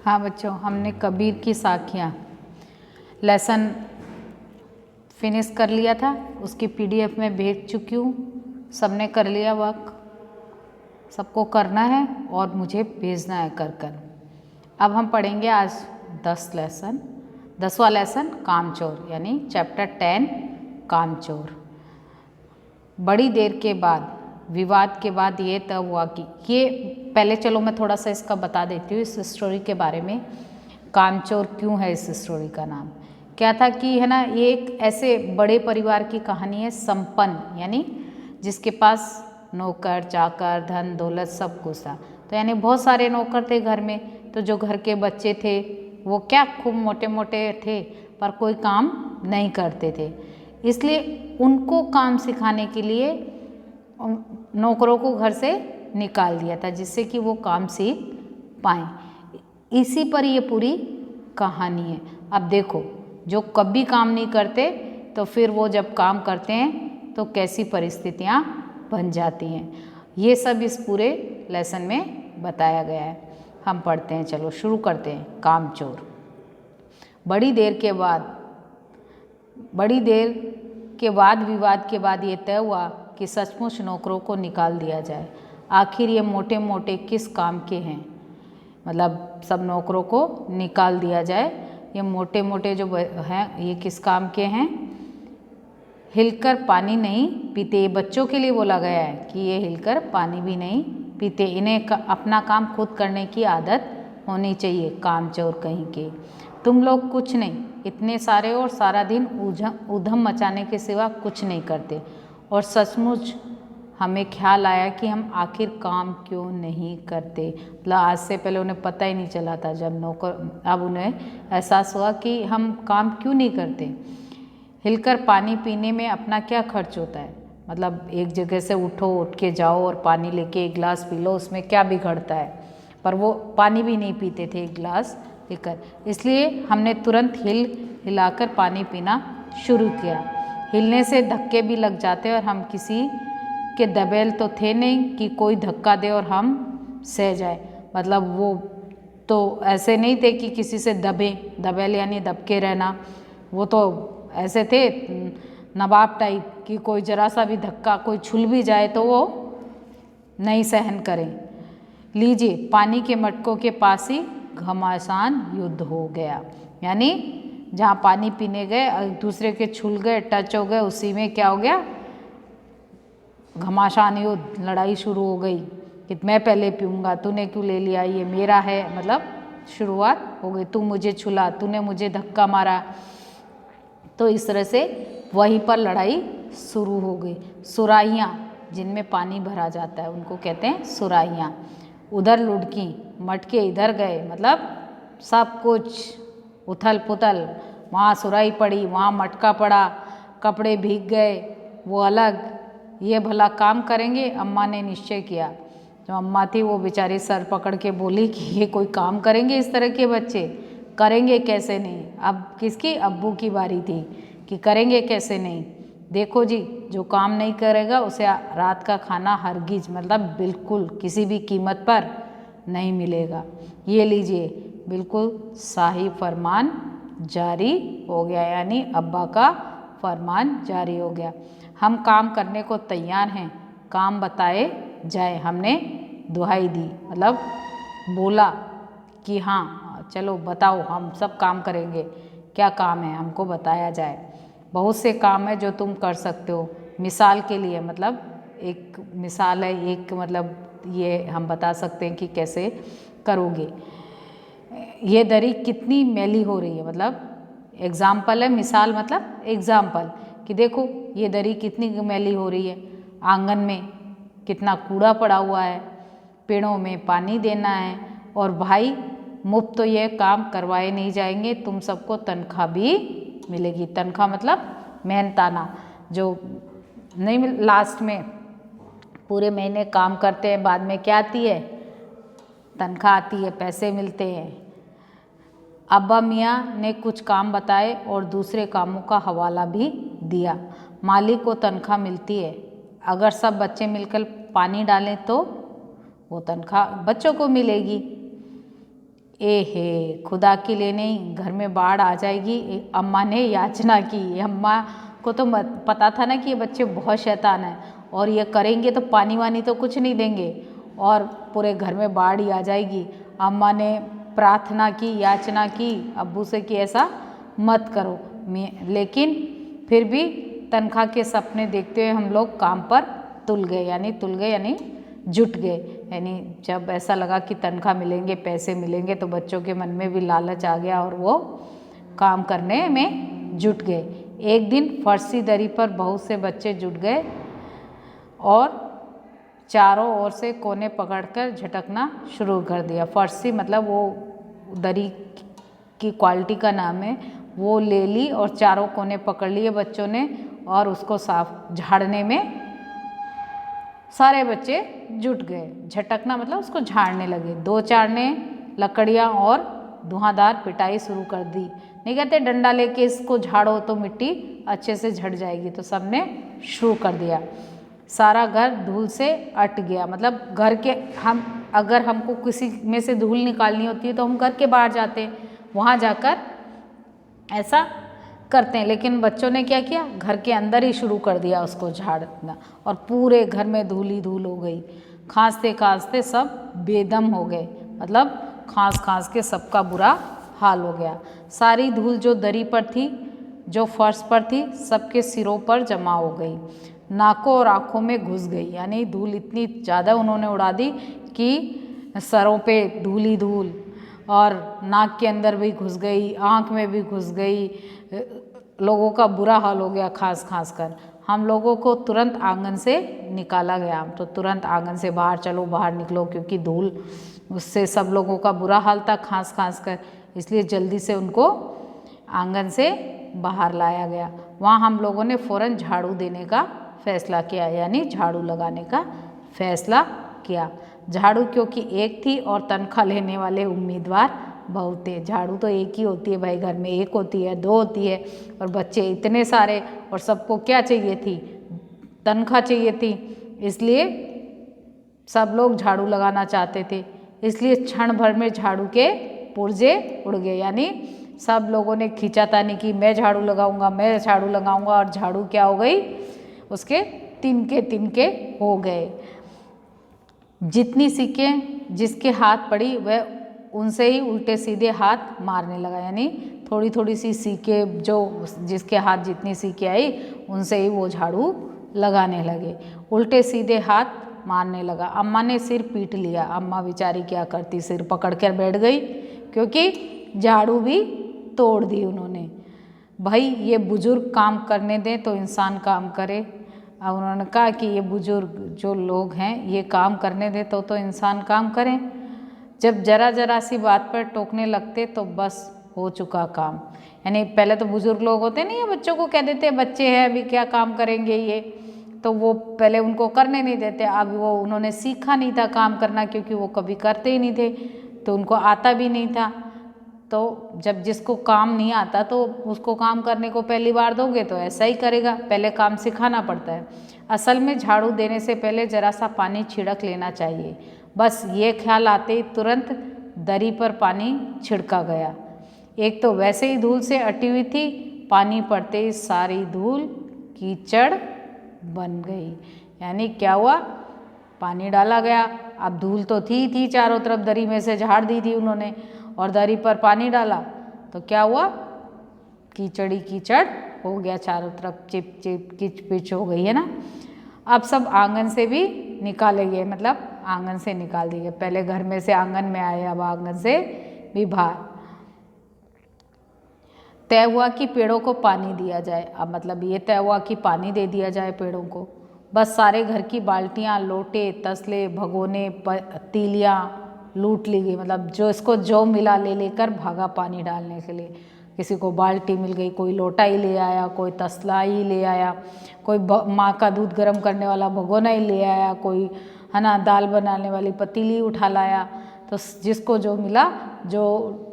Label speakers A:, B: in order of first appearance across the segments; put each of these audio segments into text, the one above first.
A: हाँ बच्चों, हमने कबीर की साखियाँ लेसन फिनिश कर लिया था, उसकी पीडीएफ में भेज चुकी हूँ। सबने कर लिया वर्क, सबको करना है और मुझे भेजना है कर कर। अब हम पढ़ेंगे आज 10वां लेसन कामचोर, यानी चैप्टर 10 कामचोर। बड़ी देर के बाद, विवाद के बाद ये तब हुआ कि ये पहले चलो मैं थोड़ा सा इसका बता देती हूँ इस स्टोरी के बारे में। कामचोर क्यों है इस स्टोरी का नाम? क्या था कि है ना, ये एक ऐसे बड़े परिवार की कहानी है, संपन्न यानी जिसके पास नौकर चाकर धन दौलत सब कुछ था। तो यानी बहुत सारे नौकर थे घर में, तो जो घर के बच्चे थे वो क्या खूब मोटे मोटे थे पर कोई काम नहीं करते थे। इसलिए उनको काम सिखाने के लिए नौकरों को घर से निकाल दिया था, जिससे कि वो काम सीख पाएँ। इसी पर ये पूरी कहानी है। अब देखो, जो कभी काम नहीं करते तो फिर वो जब काम करते हैं तो कैसी परिस्थितियाँ बन जाती हैं, ये सब इस पूरे लेसन में बताया गया है। हम पढ़ते हैं, चलो शुरू करते हैं। कामचोर। बड़ी देर के बाद विवाद के बाद ये तय हुआ कि सचमुच नौकरों को निकाल दिया जाए। आखिर ये मोटे मोटे किस काम के हैं? मतलब सब नौकरों को निकाल दिया जाए। ये मोटे मोटे जो हैं ये किस काम के हैं? हिलकर पानी नहीं पीते। ये बच्चों के लिए बोला गया है कि ये हिलकर पानी भी नहीं पीते। इन्हें अपना काम खुद करने की आदत होनी चाहिए। कामचोर कहीं के। तुम लोग कुछ नहीं, इतने सारे और सारा दिन ऊधम मचाने के सिवा कुछ नहीं करते। और सचमुच हमें ख्याल आया कि हम आखिर काम क्यों नहीं करते। मतलब आज से पहले उन्हें पता ही नहीं चला था, जब नौकर, अब उन्हें एहसास हुआ कि हम काम क्यों नहीं करते। हिलकर पानी पीने में अपना क्या खर्च होता है? मतलब एक जगह से उठ के जाओ और पानी लेके एक गिलास पी लो, उसमें क्या बिगड़ता है? पर वो पानी भी नहीं पीते थे एक गिलास लेकर। इसलिए हमने तुरंत हिलाकर पानी पीना शुरू किया। हिलने से धक्के भी लग जाते और हम किसी के दबेल तो थे नहीं कि कोई धक्का दे और हम सह जाए। मतलब वो तो ऐसे नहीं थे कि किसी से दबेल यानी दबके रहना। वो तो ऐसे थे नवाब टाइप कि कोई जरा सा भी धक्का, कोई छुल भी जाए तो वो नहीं सहन करें। लीजिए, पानी के मटकों के पास ही घमासान युद्ध हो गया। यानी जहाँ पानी पीने गए, एक दूसरे के छुल गए, टच हो गए, उसी में क्या हो गया? घमासान युद्ध, लड़ाई शुरू हो गई कि मैं पहले पीऊँगा, तूने क्यों ले लिया, ये मेरा है। मतलब शुरुआत हो गई, तू मुझे छुला, तूने मुझे धक्का मारा। तो इस तरह से वहीं पर लड़ाई शुरू हो गई। सुराहियाँ, जिनमें पानी भरा जाता है, उनको कहते हैं सुराहियाँ। उधर लुढ़की, मटके इधर गए, मतलब सब कुछ उथल पुथल। वहाँ सुराही पड़ी, वहाँ मटका पड़ा, कपड़े भीग गए, वो अलग। ये भला काम करेंगे? अम्मा ने निश्चय किया। जो अम्मा थी वो बेचारी सर पकड़ के बोली कि ये कोई काम करेंगे इस तरह के बच्चे? करेंगे कैसे नहीं? अब किसकी? अब्बू की बारी थी कि करेंगे कैसे नहीं। देखो जी, जो काम नहीं करेगा उसे रात का खाना हरगिज, मतलब बिल्कुल किसी भी कीमत पर नहीं मिलेगा। ये लीजिए, बिल्कुल शाही फरमान जारी हो गया, यानी अब्बा का फरमान जारी हो गया। हम काम करने को तैयार हैं, काम बताए जाए। हमने दुहाई दी, मतलब बोला कि हाँ चलो बताओ, हम सब काम करेंगे। क्या काम है हमको बताया जाए। बहुत से काम है जो तुम कर सकते हो। मिसाल के लिए, मतलब एक मिसाल है, एक मतलब ये हम बता सकते हैं कि कैसे करोगे। ये दरी कितनी मैली हो रही है, मतलब एग्जाम्पल है, मिसाल मतलब एग्जाम्पल कि देखो ये दरी कितनी मैली हो रही है। आंगन में कितना कूड़ा पड़ा हुआ है, पेड़ों में पानी देना है। और भाई मुफ्त तो ये काम करवाए नहीं जाएंगे, तुम सबको तनख्वाह भी मिलेगी। तनख्वाह मतलब मेहनताना, जो नहीं लास्ट में पूरे महीने काम करते हैं, बाद में क्या आती है? तनख्वाह आती है, पैसे मिलते हैं। अब्बा मियाँ ने कुछ काम बताए और दूसरे कामों का हवाला भी दिया। मालिक को तनख्वाह मिलती है। अगर सब बच्चे मिलकर पानी डालें तो वो तनख्वाह बच्चों को मिलेगी। ए हे, खुदा के लिए नहीं, घर में बाढ़ आ जाएगी। अम्मा ने याचना की। अम्मा को तो पता था ना कि ये बच्चे बहुत शैतान हैं और ये करेंगे तो पानी वानी तो कुछ नहीं देंगे और पूरे घर में बाढ़ ही आ जाएगी। अम्मा ने प्रार्थना की, याचना की अब्बू से कि ऐसा मत करो। लेकिन फिर भी तनख्वाह के सपने देखते हुए हम लोग काम पर तुल गए यानी जुट गए। यानी जब ऐसा लगा कि तनख्वाह मिलेंगे, पैसे मिलेंगे, तो बच्चों के मन में भी लालच आ गया और वो काम करने में जुट गए। एक दिन फर्शी दरी पर बहुत से बच्चे जुट गए और चारों ओर से कोने पकड़कर झटकना शुरू कर दिया। फर्शी मतलब वो दरी की क्वालिटी का नाम है। वो ले ली और चारों कोने पकड़ लिए बच्चों ने और उसको साफ झाड़ने में सारे बच्चे जुट गए। झटकना मतलब उसको झाड़ने लगे। 2-4 ने लकड़ियाँ और धुआंधार पिटाई शुरू कर दी। नहीं कहते डंडा लेके इसको झाड़ो तो मिट्टी अच्छे से झड़ जाएगी, तो सबने शुरू कर दिया। सारा घर धूल से अट गया। मतलब घर के अगर हमको किसी में से धूल निकालनी होती है तो हम घर के बाहर जाते हैं, वहाँ जाकर ऐसा करते हैं। लेकिन बच्चों ने क्या किया, घर के अंदर ही शुरू कर दिया उसको झाड़ना और पूरे घर में धूल ही धूल हो गई। खांसते खांसते सब बेदम हो गए। मतलब खांस खांस के सबका बुरा हाल हो गया। सारी धूल जो दरी पर थी, जो फर्श पर थी, सबके सिरों पर जमा हो गई, नाकों और आँखों में घुस गई। यानी धूल इतनी ज़्यादा उन्होंने उड़ा दी कि सरों पे धूल ही धूल और नाक के अंदर भी घुस गई, आँख में भी घुस गई। लोगों का बुरा हाल हो गया खांस खांस कर। हम लोगों को तुरंत आंगन से निकाला गया। तो तुरंत आंगन से बाहर चलो, बाहर निकलो, क्योंकि धूल उससे सब लोगों का बुरा हाल था खांस खांस कर। इसलिए जल्दी से उनको आंगन से बाहर लाया गया। वहाँ हम लोगों ने फ़ौरन झाड़ू देने का फैसला किया, यानी झाड़ू लगाने का फैसला किया। झाड़ू क्योंकि एक थी और तनख्वाह लेने वाले उम्मीदवार बहुत थे। झाड़ू तो एक ही होती है भाई, घर में एक होती है, 2 होती है, और बच्चे इतने सारे, और सबको क्या चाहिए थी, तनख्वाह चाहिए थी। इसलिए सब लोग झाड़ू लगाना चाहते थे। इसलिए क्षण भर में झाड़ू के पुर्जे उड़ गए। यानी सब लोगों ने खींचातानी की, मैं झाड़ू लगाऊंगा, मैं झाड़ू लगाऊंगा, और झाड़ू क्या हो गई, उसके तिनके तिनके हो गए। जितनी सीखें जिसके हाथ पड़ी वह उनसे ही उल्टे सीधे हाथ मारने लगा। यानी थोड़ी थोड़ी सी सीखे जो जिसके हाथ जितनी सीखे आई उनसे ही वो झाड़ू लगाने लगे, उल्टे सीधे हाथ मारने लगा। अम्मा ने सिर पीट लिया। अम्मा बेचारी क्या करती, सिर पकड़ कर बैठ गई, क्योंकि झाड़ू भी तोड़ दी उन्होंने। भाई ये बुजुर्ग काम करने दें तो इंसान काम करे। अब उन्होंने कहा कि ये बुजुर्ग जो लोग हैं ये काम करने दें तो इंसान काम करें। जब जरा जरा सी बात पर टोकने लगते तो बस हो चुका काम। यानी पहले तो बुजुर्ग लोग होते नहीं है, बच्चों को कह देते बच्चे हैं अभी क्या काम करेंगे ये, तो वो पहले उनको करने नहीं देते। अब वो उन्होंने सीखा नहीं था काम करना, क्योंकि वो कभी करते ही नहीं थे, तो उनको आता भी नहीं था। तो जब जिसको काम नहीं आता तो उसको काम करने को पहली बार दोगे तो ऐसा ही करेगा, पहले काम सिखाना पड़ता है। असल में झाड़ू देने से पहले जरा सा पानी छिड़क लेना चाहिए। बस ये ख्याल आते ही तुरंत दरी पर पानी छिड़का गया। एक तो वैसे ही धूल से अटी हुई थी, पानी पड़ते ही सारी धूल कीचड़ बन गई। यानी क्या हुआ, पानी डाला गया, अब धूल तो थी चारों तरफ, दरी में से झाड़ दी थी उन्होंने, और दरी पर पानी डाला तो क्या हुआ, कीचड़ ही कीचड़ हो गया चारों तरफ, चिप चिप किच पिच हो गई है ना। अब सब आंगन से भी निकाले गए, मतलब आंगन से निकाल दिए। पहले घर में से आंगन में आए, अब आंगन से भी बाहर। तय हुआ कि पेड़ों को पानी दिया जाए। अब मतलब ये तय हुआ कि पानी दे दिया जाए पेड़ों को। बस सारे घर की बाल्टियाँ, लोटे, तसले, भगोने, पतीलियाँ लूट ली गई। मतलब जो इसको जो मिला ले लेकर भागा पानी डालने के लिए। किसी को बाल्टी मिल गई, कोई लोटा ही ले आया, कोई तसला ही ले आया, कोई माँ का दूध गर्म करने वाला भगोना ही ले आया, कोई है ना दाल बनाने वाली पतीली उठा लाया। तो जिसको जो मिला, जो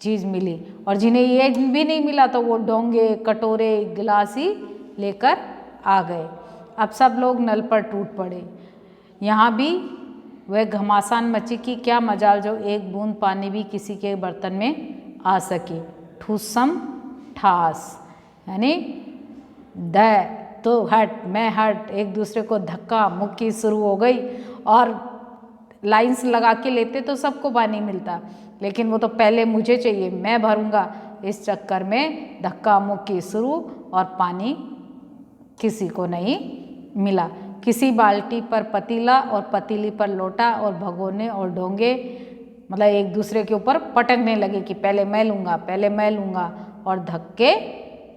A: चीज़ मिली, और जिन्हें ये भी नहीं मिला तो वो डोंगे, कटोरे, गिलास ही लेकर आ गए। अब सब लोग नल पर टूट पड़े। यहाँ भी वह घमासान मची कि क्या मजाल जो एक बूंद पानी भी किसी के बर्तन में आ सके। ठूसम ठास, यानी द तो हट मैं हट, एक दूसरे को धक्का मुक्की शुरू हो गई। और लाइंस लगा के लेते तो सबको पानी मिलता, लेकिन वो तो पहले मुझे चाहिए, मैं भरूंगा। इस चक्कर में धक्का मुक्की शुरू और पानी किसी को नहीं मिला। किसी बाल्टी पर पतीला और पतीली पर लोटा और भगोने और डोंगे मतलब एक दूसरे के ऊपर पटकने लगे कि पहले मैं लूँगा, पहले मैं लूँगा, और धक्के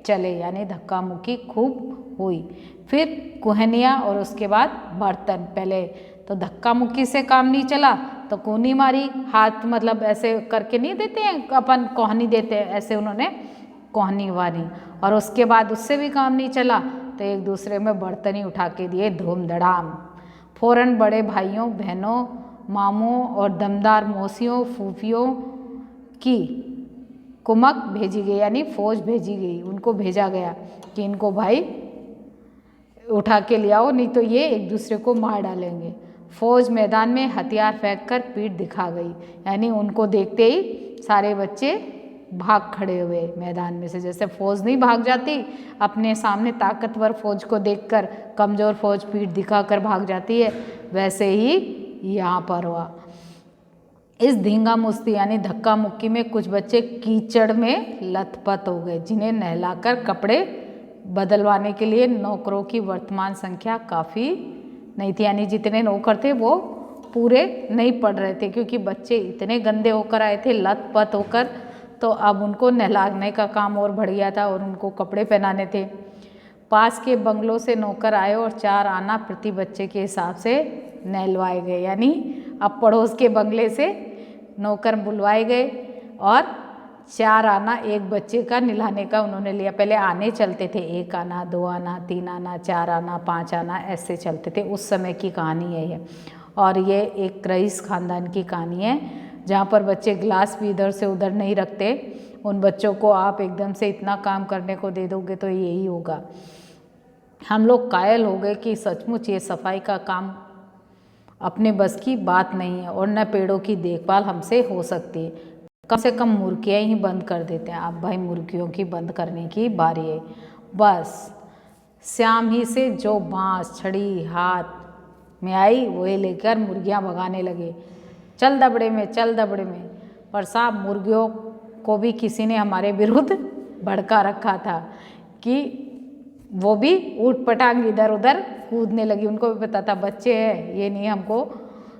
A: चले, यानी धक्का मुक्की खूब हुई। फिर कुहनिया और उसके बाद बर्तन। पहले तो धक्का मुक्की से काम नहीं चला तो कोहनी मारी, हाथ मतलब ऐसे करके नहीं देते हैं अपन, कोहनी देते हैं, ऐसे उन्होंने कोहनी मारी। और उसके बाद उससे भी काम नहीं चला तो एक दूसरे में बर्तन ही उठा के दिए धूम धड़ाम। फौरन बड़े भाइयों बहनों मामों और दमदार मौसियों फूफियों की कुमक भेजी गई, यानी फौज भेजी गई, उनको भेजा गया कि इनको भाई उठा के ले आओ, नहीं तो ये एक दूसरे को मार डालेंगे। फौज मैदान में हथियार फेंक कर पीठ दिखा गई, यानी उनको देखते ही सारे बच्चे भाग खड़े हुए मैदान में से। जैसे फौज नहीं भाग जाती अपने सामने ताकतवर फौज को देखकर, कमज़ोर फौज पीठ दिखाकर भाग जाती है, वैसे ही यहाँ पर हुआ। इस धींगा मुस्ती यानी धक्का मुक्की में कुछ बच्चे कीचड़ में लथपथ हो गए, जिन्हें नहलाकर कपड़े बदलवाने के लिए नौकरों की वर्तमान संख्या काफ़ी नहीं थी, यानी जितने नौकर थे वो पूरे नहीं पड़ रहे थे, क्योंकि बच्चे इतने गंदे होकर आए थे लथपथ होकर, तो अब उनको नहलाने का काम और बढ़ गया था और उनको कपड़े पहनाने थे। पास के बंगलों से नौकर आए और 4 आना प्रति बच्चे के हिसाब से नहलवाए गए, यानी अब पड़ोस के बंगले से नौकर बुलवाए गए और 4 आना एक बच्चे का नहलाने का उन्होंने लिया। पहले आने चलते थे, 1 आना 2 आना 3 आना 4 आना 5 आना ऐसे चलते थे, उस समय की कहानी है ये। और ये एक रईस खानदान की कहानी है जहाँ पर बच्चे गिलास भी इधर से उधर नहीं रखते। उन बच्चों को आप एकदम से इतना काम करने को दे दोगे तो यही होगा। हम लोग कायल हो गए कि सचमुच ये सफाई का काम अपने बस की बात नहीं है और न पेड़ों की देखभाल हमसे हो सकती है। कम से कम मुर्गियाँ ही बंद कर देते हैं। अब भाई मुर्गियों की बंद करने की बारी है। बस शाम ही से जो बाँस छड़ी हाथ में आई वही लेकर मुर्गियाँ भगाने लगे, चल दबड़े में चल दबड़े में। पर साहब मुर्गियों को भी किसी ने हमारे विरुद्ध भड़का रखा था कि वो भी ऊट पटांग इधर उधर कूदने लगी। उनको भी पता था बच्चे हैं, ये नहीं हमको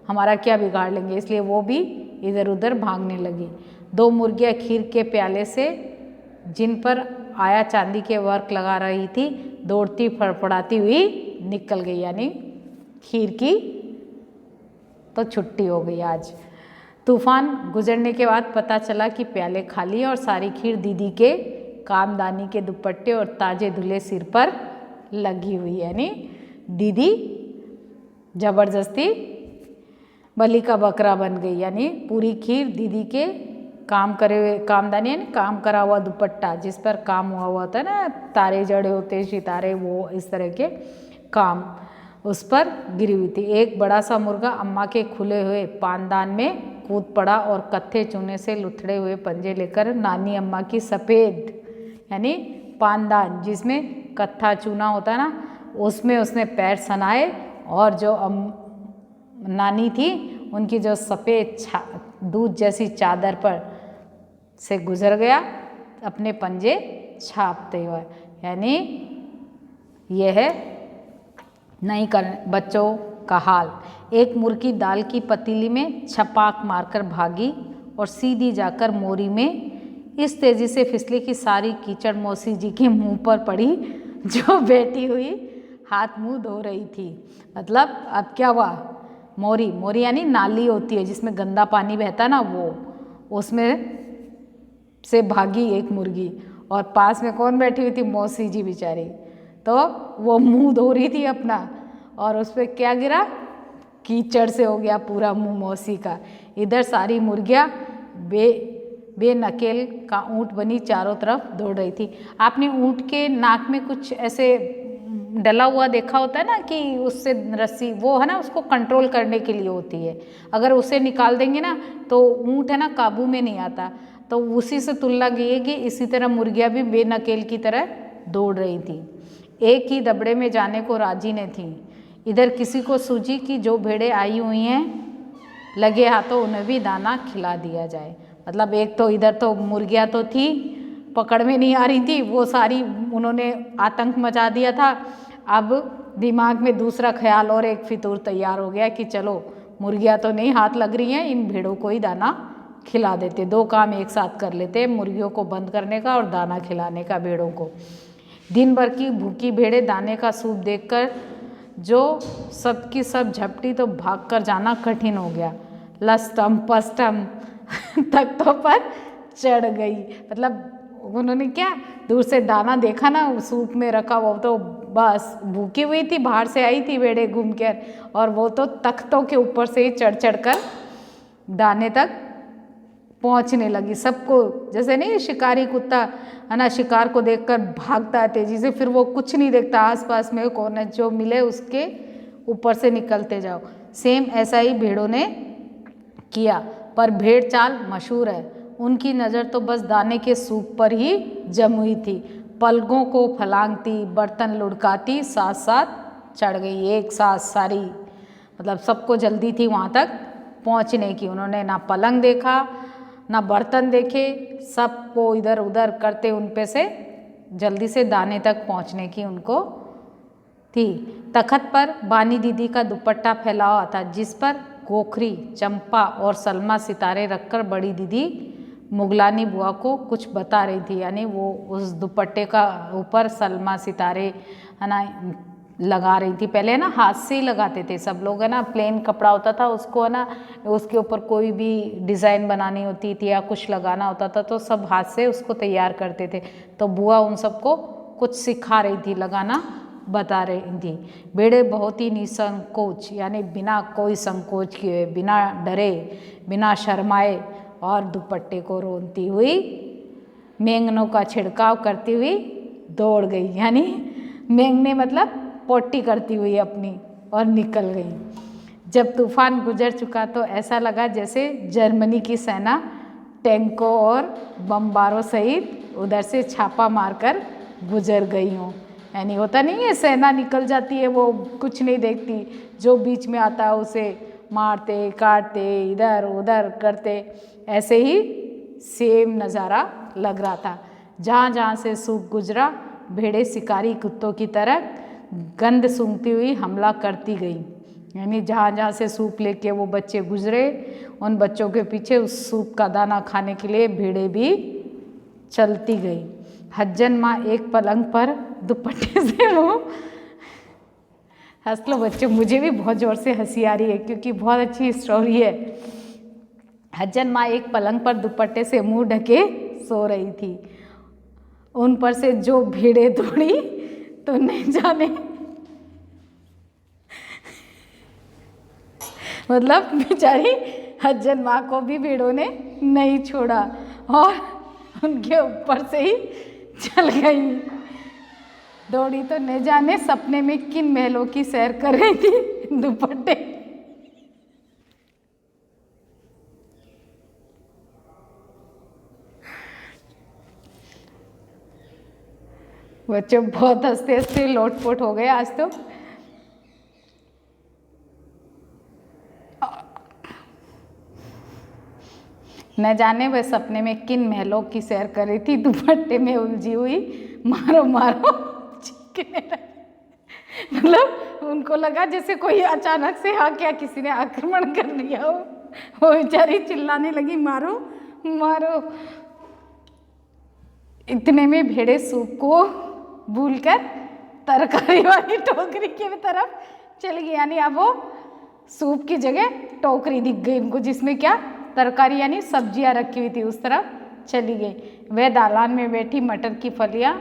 A: हमारा क्या बिगाड़ लेंगे, इसलिए वो भी इधर उधर भागने लगी। 2 मुर्गियाँ खीर के प्याले से जिन पर आया चांदी के वर्क लगा रही थी दौड़ती फड़फड़ाती हुई निकल गई, यानी खीर की तो छुट्टी हो गई आज। तूफान गुजरने के बाद पता चला कि प्याले खाली और सारी खीर दीदी के कामदानी के दुपट्टे और ताजे धुले सिर पर लगी हुई, यानी दीदी जबरदस्ती बलि का बकरा बन गई, यानी पूरी खीर दीदी के काम करे हुए कामदानी यानी काम करा हुआ दुपट्टा जिस पर काम हुआ होता है ना, तारे जड़े होते सितारे, वो इस तरह के काम उस पर गिरी हुई थी। एक बड़ा सा मुर्गा अम्मा के खुले हुए पानदान में कूद पड़ा और कत्थे चूने से लुथड़े हुए पंजे लेकर नानी अम्मा की सफ़ेद यानी पानदान जिसमें कत्था चूना होता है ना, उसमें उसने पैर सनाए और जो नानी थी उनकी जो सफ़ेद दूध जैसी चादर पर से गुजर गया अपने पंजे छापते हुए, यानी यह है नहीं कर बच्चों का हाल। एक मुर्गी दाल की पतीली में छपाक मारकर भागी और सीधी जाकर मोरी में इस तेज़ी से फिसली कि सारी कीचड़ मौसी जी के मुंह पर पड़ी जो बैठी हुई हाथ मुंह धो रही थी। मतलब अब क्या हुआ, मोरी मोरी यानी नाली होती है जिसमें गंदा पानी बहता ना, वो उसमें से भागी एक मुर्गी और पास में कौन बैठी हुई थी, मौसी जी बेचारी। तो वो मुंह धो रही थी अपना और उस पर क्या गिरा, कीचड़ से हो गया पूरा मुंह मौसी का। इधर सारी मुर्गियाँ बेनकेल का ऊँट बनी चारों तरफ दौड़ रही थी। आपने ऊँट के नाक में कुछ ऐसे डला हुआ देखा होता है ना कि उससे रस्सी, वो है ना उसको कंट्रोल करने के लिए होती है। अगर उसे निकाल देंगे ना तो ऊँट है ना काबू में नहीं आता। तो उसी से तुलना की है कि इसी तरह मुर्गियाँ भी बेनकेल की तरह दौड़ रही थी, एक ही दबड़े में जाने को राजी न थी। इधर किसी को सूझी कि जो भेड़ें आई हुई हैं लगे हाथों उन्हें भी दाना खिला दिया जाए। मतलब एक तो इधर तो मुर्गियाँ तो थी, पकड़ में नहीं आ रही थी, वो सारी उन्होंने आतंक मचा दिया था। अब दिमाग में दूसरा ख्याल और एक फितूर तैयार हो गया कि चलो मुर्गियाँ तो नहीं हाथ लग रही हैं, इन भेड़ों को ही दाना खिला देते, दो काम एक साथ कर लेते, मुर्गियों को बंद करने का और दाना खिलाने का भेड़ों को। दिन भर की भूखी भेड़ें दाने का सूप देखकर जो सब की सब झपटी तो भागकर जाना कठिन हो गया। लस्तम पस्तम तख्तों पर चढ़ गई। मतलब उन्होंने क्या, दूर से दाना देखा ना सूप में रखा, वो तो बस भूखी हुई थी, बाहर से आई थी भेड़ें घूम कर, और वो तो तख्तों के ऊपर से ही चढ़ चढ़ कर दाने तक पहुंचने लगी। सबको जैसे नहीं शिकारी कुत्ता है ना, शिकार को देखकर भागता है तेजी से, फिर वो कुछ नहीं देखता आसपास में कौन है, जो मिले उसके ऊपर से निकलते जाओ। सेम ऐसा ही भेड़ों ने किया, पर भेड़ चाल मशहूर है। उनकी नज़र तो बस दाने के सूप पर ही जम हुई थी। पलकों को फलांगती, बर्तन लुढ़काती साथ साथ चढ़ गई, एक साथ सारी। मतलब सबको जल्दी थी वहाँ तक पहुँचने की। उन्होंने ना पलंग देखा ना बर्तन देखे, सबको इधर उधर करते उन पे से जल्दी से दाने तक पहुँचने की उनको थी। तखत पर बानी दीदी का दुपट्टा फैला हुआ था, जिस पर गोखरी, चंपा और सलमा सितारे रखकर बड़ी दीदी मुगलानी बुआ को कुछ बता रही थी। यानी वो उस दुपट्टे का ऊपर सलमा सितारे है ना लगा रही थी। पहले ना हाथ से ही लगाते थे सब लोग, है ना, प्लेन कपड़ा होता था उसको है ना, उसके ऊपर कोई भी डिज़ाइन बनानी होती थी या कुछ लगाना होता था तो सब हाथ से उसको तैयार करते थे। तो बुआ उन सबको कुछ सिखा रही थी, लगाना बता रही थी। भेड़े बहुत ही निसंकोच, यानी बिना कोई संकोच किए, बिना डरे, बिना शर्माए और दुपट्टे को रोनती हुई मेंगनों का छिड़काव करती हुई दौड़ गई। यानी मेंगने मतलब पोटी करती हुई अपनी, और निकल गई। जब तूफान गुजर चुका तो ऐसा लगा जैसे जर्मनी की सेना टैंकों और बमबारों सहित उधर से छापा मारकर गुजर गई हूँ। यानी होता नहीं है, सेना निकल जाती है, वो कुछ नहीं देखती, जो बीच में आता है उसे मारते काटते इधर उधर करते। ऐसे ही सेम नज़ारा लग रहा था। जहाँ जहाँ से सूप गुजरा भेड़े शिकारी कुत्तों की तरह गंध सूंघती हुई हमला करती गई। यानी जहाँ जहाँ से सूप लेके वो बच्चे गुजरे, उन बच्चों के पीछे उस सूप का दाना खाने के लिए भेड़े भी चलती गई। हज्जन माँ एक पलंग पर दुपट्टे से वो हंस लो बच्चों, मुझे भी बहुत ज़ोर से हंसी आ रही है क्योंकि बहुत अच्छी स्टोरी है। हज्जन माँ एक पलंग पर दुपट्टे से मुंह ढके सो रही थी। उन पर से जो भेड़ें दौड़ी तो नहीं जाने, मतलब बेचारी हज्जन माँ को भी भेड़ों ने नहीं छोड़ा और उनके ऊपर से ही चल गई। दौड़ी तो न जाने सपने में किन महलों की सैर कर रही थी दुपट्टे। बच्चे बहुत हंसते हंसते लोटपोट हो गए आज तो। न जाने वह सपने में किन महलों की सैर कर रही थी दुपट्टे में उलझी हुई, मारो मारो चीखने लगी। मतलब उनको लगा जैसे कोई अचानक से हाँ क्या किसी ने आक्रमण कर लिया हो। वो बेचारी चिल्लाने लगी मारो मारो। इतने में भेड़े सूप को भूलकर तरकारी वाली टोकरी की तरफ चली गई। यानी अब वो सूप की जगह टोकरी दिख गई उनको, जिसमें क्या तरकारी यानी सब्जियां रखी हुई थी, उस तरफ चली गई। वह दालान में बैठी मटर की फलियां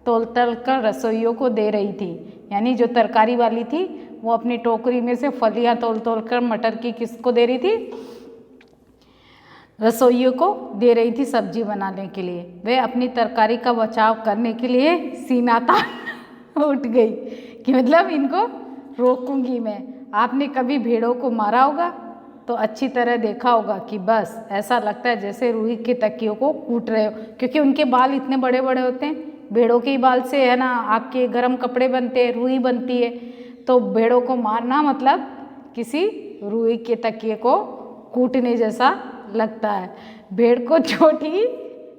A: तोल तल कर रसोइयों को दे रही थी। यानी जो तरकारी वाली थी वो अपनी टोकरी में से फलियां तोल तोल कर मटर की किसको दे रही थी, रसोइयों को दे रही थी सब्जी बनाने के लिए। वह अपनी तरकारी का बचाव करने के लिए सीना तान उठ गई। कि मतलब इनको रोकूंगी मैं। आपने कभी भेड़ों को मारा होगा तो अच्छी तरह देखा होगा कि बस ऐसा लगता है जैसे रूई के तकियों को कूट रहे हो, क्योंकि उनके बाल इतने बड़े बड़े होते हैं। भेड़ों के बाल से है ना आपके गर्म कपड़े बनते हैं, रुई बनती है। तो भेड़ों को मारना मतलब किसी रुई के तकिए को कूटने जैसा लगता है। भेड़ को चोट ही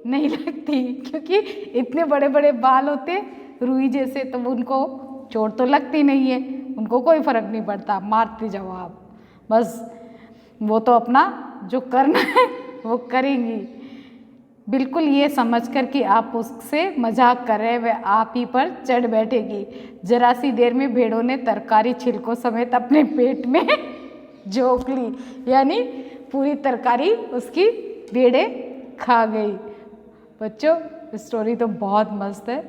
A: नहीं लगती क्योंकि इतने बड़े बड़े बाल होते रुई जैसे, तो उनको चोट तो लगती नहीं है, उनको कोई फर्क नहीं पड़ता, मारते जाओ आप, बस वो तो अपना जो करना है वो करेंगी। बिल्कुल ये समझकर कि आप उससे मजाक कर रहे हैं वह आप ही पर चढ़ बैठेगी। जरा सी देर में भेड़ों ने तरकारी छिलकों समेत अपने पेट में झोंक ली, यानी पूरी तरकारी उसकी भेड़ें खा गई। बच्चों स्टोरी तो बहुत मस्त है।